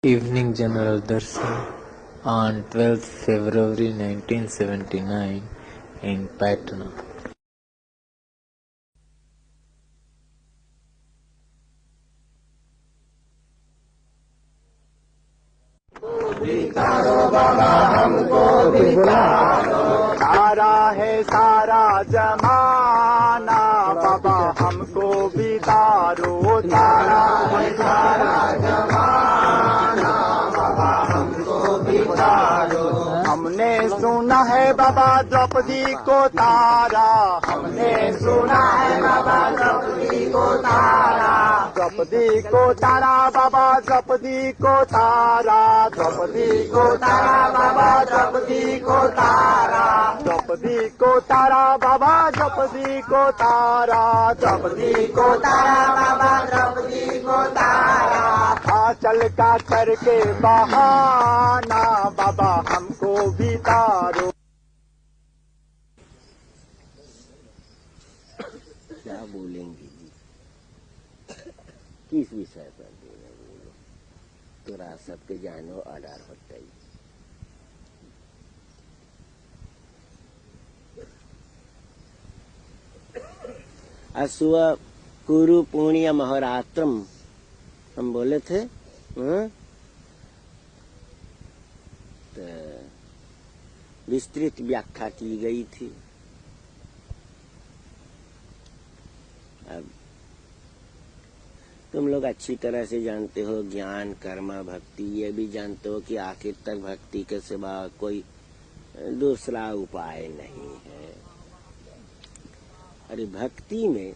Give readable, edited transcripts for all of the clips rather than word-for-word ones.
Evening General Darshan on 12th February 1979 in Patna. सारा है सारा जमाना बाबा हमको भी तारो तारा है सारा जमाना बाबा हमको भी तारो। हमने सुना है बाबा द्रौपदी को तारा, हमने सुना है बाबा द्रौपदी को तारा, द्रौपदी को तारा बाबा द्रौपदी को तारा, द्रौपदी को तारा बाबा द्रौपदी को तारा, द्रौपदी को तारा बाबा द्रौपदी को तारा, द्रौपदी को तारा बाबा द्रौपदी को तारा। आंचल का करके बहाना बाबा हमको भी तारो। क्या बोलेंगे जी, किस विषय पर बोलो तो रात सबके जानो आधार होता ही। अस्व कुरु पुण्य महरात्रम हम बोले थे, तो विस्तृत व्याख्या की गई थी। अब तुम लोग अच्छी तरह से जानते हो ज्ञान कर्म भक्ति, ये भी जानते हो कि आखिर तक भक्ति के सिवा कोई दूसरा उपाय नहीं है। अरे भक्ति में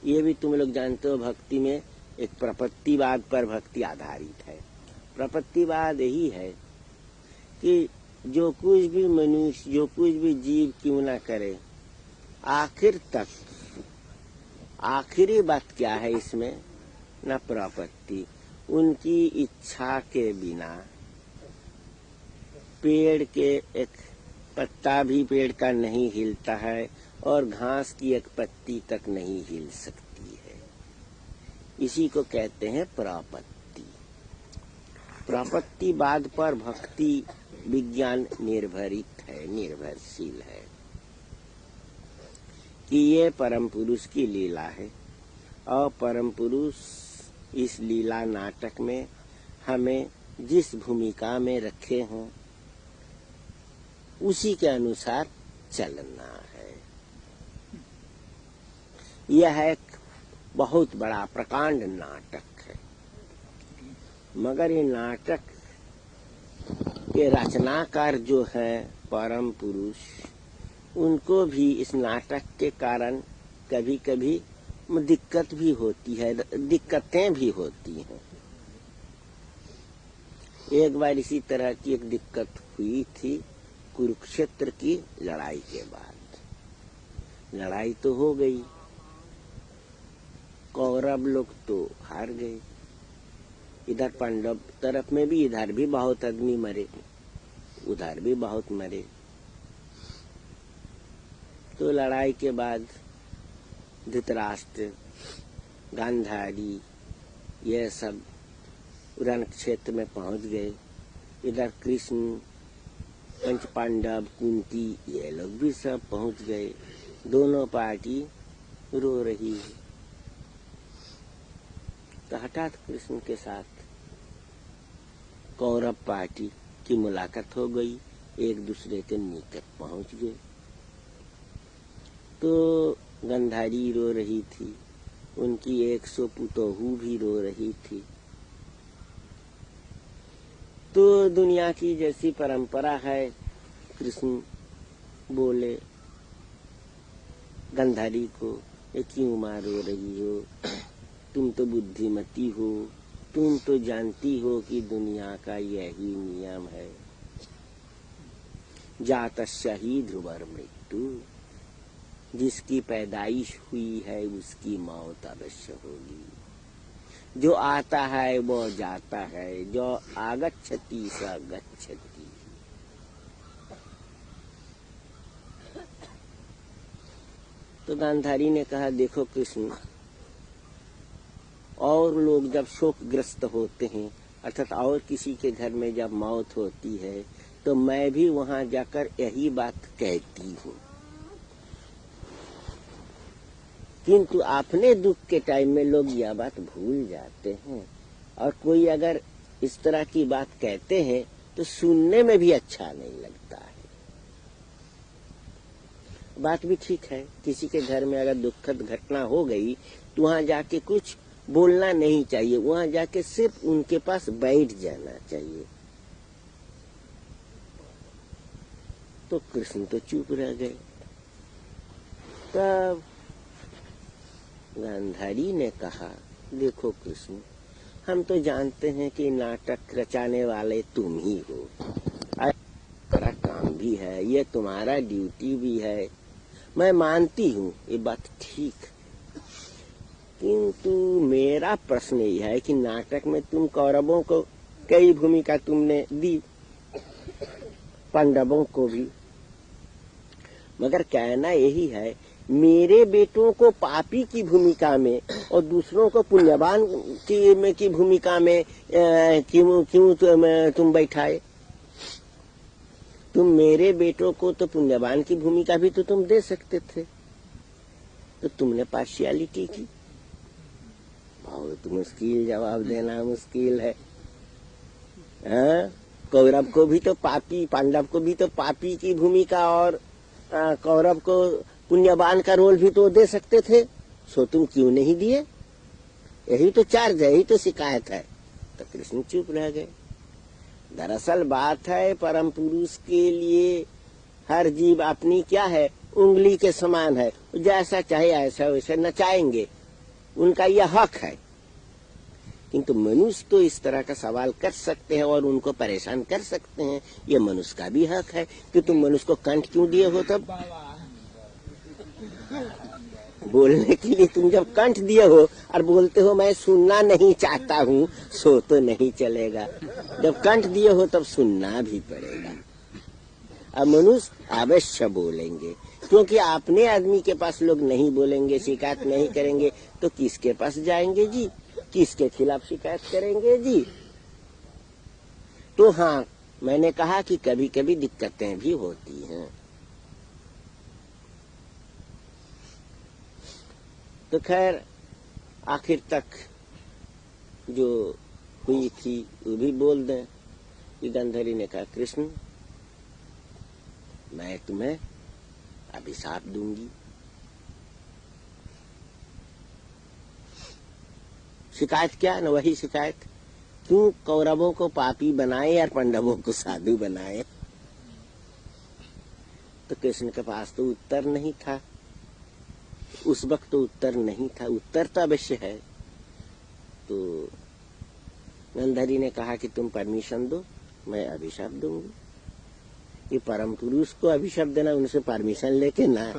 ये भी तुम लोग जानते हो, भक्ति में एक प्रपत्तिवाद पर भक्ति आधारित है। प्रपत्तिवाद यही है कि जो कुछ भी मनुष्य, जो कुछ भी जीव क्यों ना करे, आखिर तक आखिरी बात क्या है इसमें, न प्रपत्ति। उनकी इच्छा के बिना पेड़ के एक पत्ता भी पेड़ का नहीं हिलता है और घास की एक पत्ती तक नहीं हिल सकती है। इसी को कहते हैं प्रपत्ति। प्रपत्तिवाद पर भक्ति विज्ञान निर्भरित है, निर्भरशील है कि ये परम पुरुष की लीला है और परम पुरुष इस लीला नाटक में हमें जिस भूमिका में रखे हों उसी के अनुसार चलना है। यह एक बहुत बड़ा प्रकांड नाटक है, मगर ये नाटक के रचनाकार जो है परम पुरुष, उनको भी इस नाटक के कारण कभी कभी दिक्कत भी होती है, दिक्कतें भी होती हैं। एक बार इसी तरह की एक दिक्कत हुई थी कुरुक्षेत्र की लड़ाई के बाद। लड़ाई तो हो गई, कौरव लोग तो हार गए। इधर पांडव तरफ में भी, इधर भी बहुत आदमी मरे, उधर भी बहुत मरे। तो लड़ाई के बाद धृतराष्ट्र, गांधारी, ये सब रण क्षेत्र में पहुंच गए। इधर कृष्ण, पंच पांडव, कुंती, ये लोग भी सब पहुंच गए। दोनों पार्टी रो रही है। तो हठात कृष्ण के साथ कौरव पार्टी की मुलाकात हो गई, एक दूसरे के निकट पहुंच गए। तो गंधारी रो रही थी, उनकी 100 पुतोहू भी रो रही थी। तो दुनिया की जैसी परंपरा है, कृष्ण बोले गंधारी को, ये क्यों माँ रो रही हो, तुम तो बुद्धिमती हो, तुम तो जानती हो कि दुनिया का यही नियम है, जातस्य ही ध्रुवर मृत्यु, जिसकी पैदाइश हुई है उसकी मौत अवश्य होगी। जो आता है वो जाता है, जो आगच्छति स गच्छति। तो गांधारी ने कहा, देखो कृष्ण, और लोग जब शोकग्रस्त होते हैं अर्थात और किसी के घर में जब मौत होती है तो मैं भी वहां जाकर यही बात कहती हूँ, किंतु अपने दुख के टाइम में लोग यह बात भूल जाते हैं। और कोई अगर इस तरह की बात कहते हैं तो सुनने में भी अच्छा नहीं लगता है। बात भी ठीक है, किसी के घर में अगर दुखद घटना हो गई तो वहां जाके कुछ बोलना नहीं चाहिए, वहां जाके सिर्फ उनके पास बैठ जाना चाहिए। तो कृष्ण तो चुप रह गए। तब गांधारी ने कहा, देखो कृष्ण, हम तो जानते हैं कि नाटक रचाने वाले तुम ही हो, तुम्हारा काम भी है, ये तुम्हारा ड्यूटी भी है, मैं मानती हूँ ये बात ठीक, किंतु मेरा प्रश्न यह है कि नाटक में तुम कौरवों को कई भूमिका तुमने दी, पांडवों को भी, मगर कहना यही है मेरे बेटों को पापी की भूमिका में और दूसरों को पुण्यवान की भूमिका में क्यों तुम बैठाए? तुम मेरे बेटों को तो पुण्यवान की भूमिका भी तो तुम दे सकते थे, तो तुमने पार्शियलिटी की। बहुत मुश्किल जवाब देना मुश्किल है। कौरव को भी तो पापी, पांडव को भी तो पापी की भूमिका और कौरव को पुण्यवान का रोल भी तो दे सकते थे, सो तुम क्यों नहीं दिए? यही तो चार्ज है, यही तो शिकायत है। तो कृष्ण चुप रह गए। दरअसल बात है परम पुरुष के लिए हर जीव अपनी क्या है, उंगली के समान है, जैसा चाहे ऐसा वैसे नचाएंगे, उनका यह हक है। किंतु मनुष्य तो इस तरह का सवाल कर सकते हैं और उनको परेशान कर सकते हैं, ये मनुष्य का भी हक है कि तुम मनुष्य को कंठ क्यों दिए हो? तब बोलने के लिए तुम जब कंठ दिए हो और बोलते हो मैं सुनना नहीं चाहता हूँ, सो तो नहीं चलेगा। जब कंठ दिए हो तब सुनना भी पड़ेगा। अब मनुष्य अवश्य बोलेंगे, क्योंकि अपने आदमी के पास लोग नहीं बोलेंगे, शिकायत नहीं करेंगे तो किसके पास जाएंगे जी? किसके खिलाफ शिकायत करेंगे जी? तो हाँ, मैंने कहा कि कभी कभी दिक्कतें भी होती हैं। तो खैर आखिर तक जो हुई थी वो भी बोल दें कि गांधारी ने कहा, कृष्ण मैं तुम्हें अभिशाप दूंगी। शिकायत क्या न वही शिकायत, क्यों कौरवों को पापी बनाए और पांडवों को साधु बनाए? तो कृष्ण के पास तो उत्तर नहीं था, उस वक्त तो उत्तर नहीं था। उत्तर तो अवश्य है। तो गांधारी ने कहा कि तुम परमिशन दो, मैं अभिशाप दूंगी। ये परम पुरुष को अभिशाप देना, उनसे परमिशन लेके ना।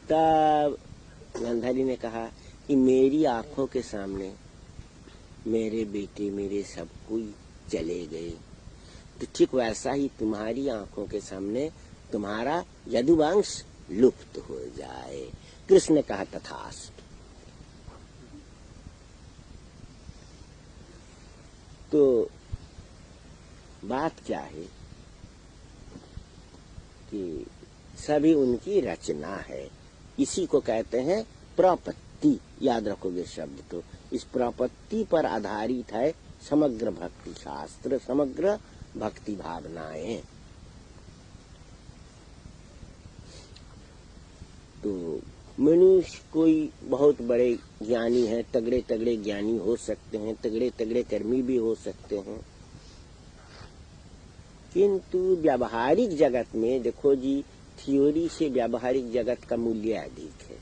तब गांधारी ने कहा कि मेरी आंखों के सामने मेरे बेटे मेरे सब कोई चले गए, तो ठीक वैसा ही तुम्हारी आंखों के सामने तुम्हारा यदुवंश लुप्त हो जाए। कृष्ण ने कहा तथास्तु। तो बात क्या है कि सभी उनकी रचना है, इसी को कहते हैं प्रपत्ति। याद रखोगे शब्द तो, इस प्रपत्ति पर आधारित है समग्र भक्ति शास्त्र, समग्र भक्ति भावनाएं। तो मनुष्य कोई बहुत बड़े ज्ञानी है, तगड़े तगड़े ज्ञानी हो सकते हैं, तगड़े तगड़े कर्मी भी हो सकते हैं, किंतु व्यावहारिक जगत में देखो जी, थ्योरी से व्यावहारिक जगत का मूल्य अधिक है।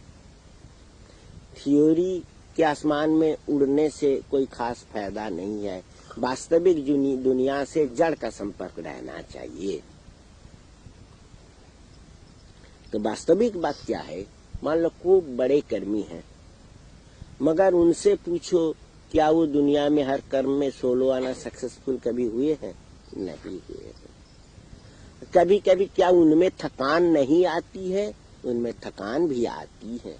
थ्योरी के आसमान में उड़ने से कोई खास फायदा नहीं है, वास्तविक दुनिया से जड़ का संपर्क रहना चाहिए। तो वास्तविक बात क्या है, मान लो खूब बड़े कर्मी हैं, मगर उनसे पूछो क्या वो दुनिया में हर कर्म में 16 आना सक्सेसफुल कभी हुए हैं? नहीं हुए हैं। कभी कभी क्या उनमें थकान नहीं आती है? उनमें थकान भी आती है।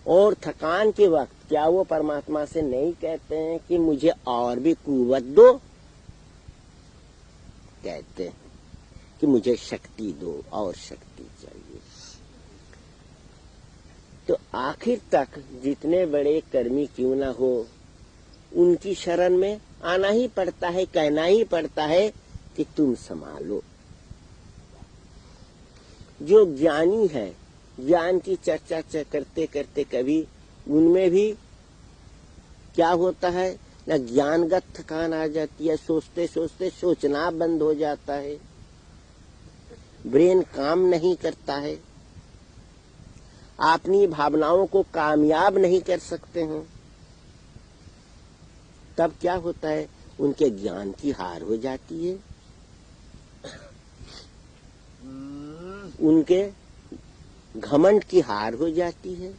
और थकान के वक्त क्या वो परमात्मा से नहीं कहते हैं कि मुझे और भी कुव्वत दो? कहते हैं कि मुझे शक्ति दो, और शक्ति चाहिए। तो आखिर तक जितने बड़े कर्मी क्यों ना हो, उनकी शरण में आना ही पड़ता है, कहना ही पड़ता है कि तुम संभालो। जो ज्ञानी है, ज्ञान की चर्चा करते करते कभी उनमें भी क्या होता है ना, ज्ञानगत थकान आ जाती है। सोचते सोचते सोचना बंद हो जाता है, ब्रेन काम नहीं करता है, अपनी भावनाओं को कामयाब नहीं कर सकते हैं। तब क्या होता है, उनके ज्ञान की हार हो जाती है, उनके घमंड की हार हो जाती है।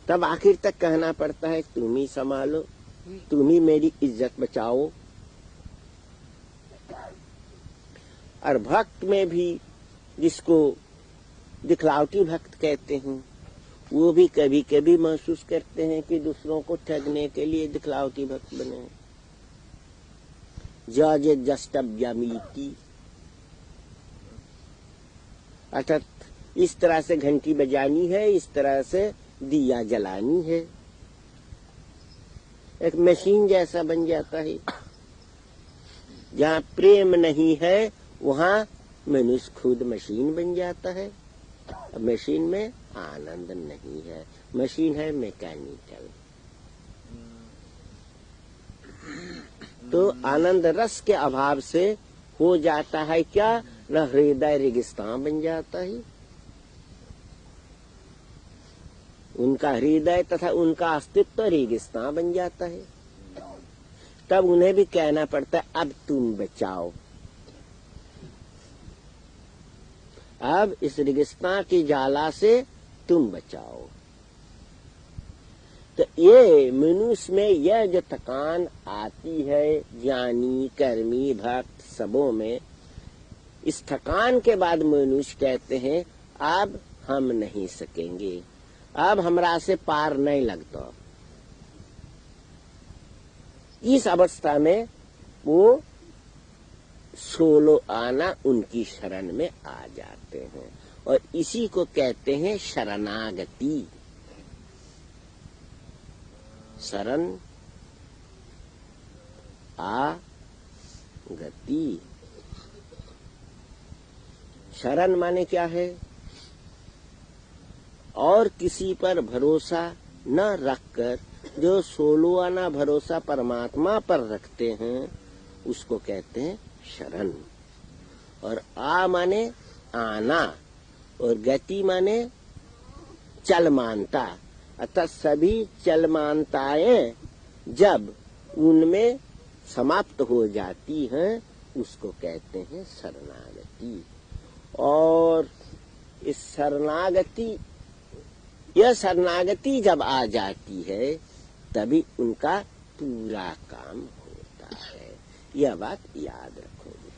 तब आखिर तक कहना पड़ता है तुम ही संभालो, तुम ही मेरी इज्जत बचाओ। और भक्त में भी, जिसको दिखलावटी भक्त कहते हैं, वो भी कभी कभी महसूस करते हैं कि दूसरों को ठगने के लिए दिखलावटी भक्त बने। जज जस्टव्यमीति, अर्थात इस तरह से घंटी बजानी है, इस तरह से दिया जलानी है। एक मशीन जैसा बन जाता है। जहाँ प्रेम नहीं है वहाँ मनुष्य खुद मशीन बन जाता है। मशीन में आनंद नहीं है, मशीन है मैकेनिकल। तो आनंद रस के अभाव से हो जाता है क्या, न हृदय रेगिस्तान बन जाता है। उनका हृदय तथा उनका अस्तित्व रेगिस्तान बन जाता है। तब उन्हें भी कहना पड़ता है अब तुम बचाओ, अब इस रेगिस्तान की ज्वाला से तुम बचाओ। तो ये मनुष्य में यह जो थकान आती है, ज्ञानी कर्मी भक्त सबों में, इस थकान के बाद मनुष्य कहते हैं अब हम नहीं सकेंगे, अब हमरा से पार नहीं लगता। इस अवस्था में वो सोलो आना उनकी शरण में आ जाते हैं, और इसी को कहते हैं शरणागति। शरण आगति। शरण माने क्या है, और किसी पर भरोसा न रखकर जो सोलो आना भरोसा परमात्मा पर रखते हैं, उसको कहते हैं शरण। और आ माने आना, और गति माने चलमानता। अतः सभी चलमानताएं जब उनमें समाप्त हो जाती हैं, उसको कहते हैं शरणागति। और इस शरणागति, यह शरणागति जब आ जाती है तभी उनका पूरा काम होता है। यह बात याद रखोगे।